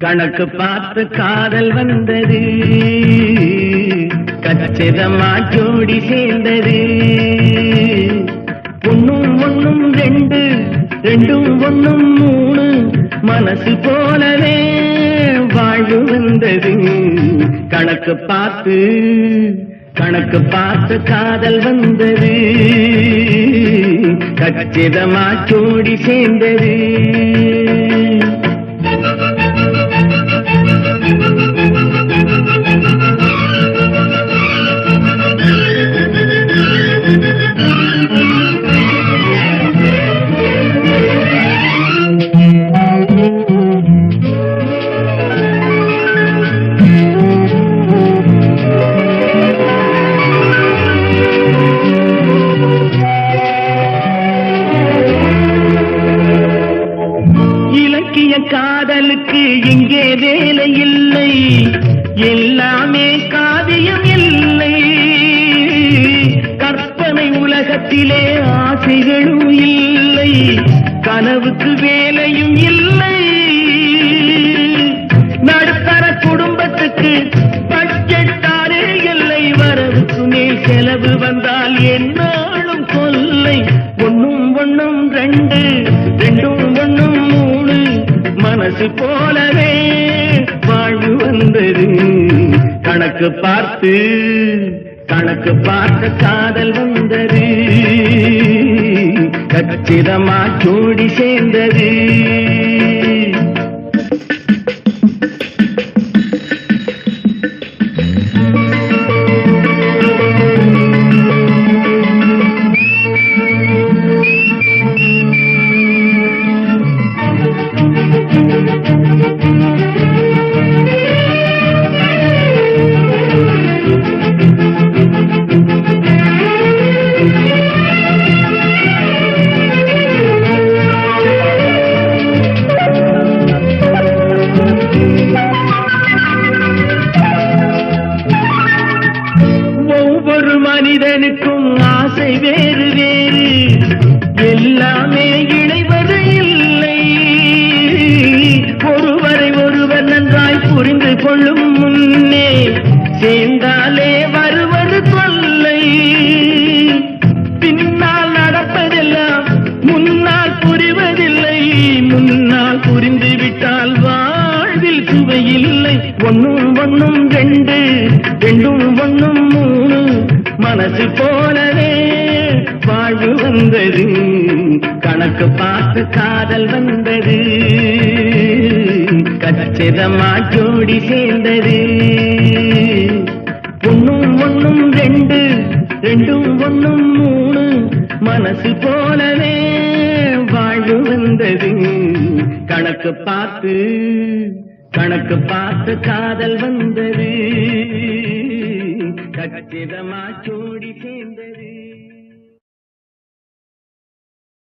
கணக்கு பார்த்து காதல் வந்தது, கச்சிதமா ஜோடி சேர்ந்தது. ஒன்னும் ஒன்னும் ரெண்டு, ரெண்டும் ஒன்னும் மூணு, மனசு போலவே வாழ்வு வந்தது. கணக்கு பார்த்து காதல் வந்தது, கச்சிதமா ஜோடி சேர்ந்தது. காதலுக்கு இங்கே வேலை இல்லை, எல்லாமே காவியம் இல்லை. கற்பனை உலகத்திலே ஆசைகளும் இல்லை, கனவுக்கு வேலையும் இல்லை. நடுத்தர குடும்பத்துக்கு பட்ஜெட்டாரே இல்லை, வரவுக்கு மேல் செலவு வந்தால் என்னாலும் கொல்லை. ஒன்னும் ஒன்னும் ரெண்டு, ரெண்டும் ஒன்னும் மூணு, மனசு போலவே வாழ்வு வந்தது. கணக்கு பார்த்து காதல் வந்தது, கச்சிதமா ஜோடி சேர்ந்தது. மனிதனுக்கும் ஆசை வேறு வேறு, எல்லாமே இணைவது இல்லை. ஒருவரை ஒருவர் நன்றாய் புரிந்து கொள்ளும் முன்னே சேர்ந்தாலே வருவது தொல்லை. பின்னால் நடப்பதெல்லாம் முன்னால் புரிவதில்லை, முன்னால் புரிந்து விட்டால் வாழ்வில் சுவையில்லை. ஒன்னும் ஒன்னும் ரெண்டு, ரெண்டும் ஒன்னும் மூணு, மனசு போலவே வாழ்வு வந்தது. கணக்கு பார்த்து காதல் வந்தது, கச்சிதமா ஜோடி சேர்ந்தது. ஒன்னும் ஒன்னும் ரெண்டு, ரெண்டும் ஒன்னும் மூணு, மனசு போலவே வாழ்வு வந்தது. கணக்கு பார்த்து காதல் வந்தது, கச்சிதமா ஜோடி சேர்ந்தது.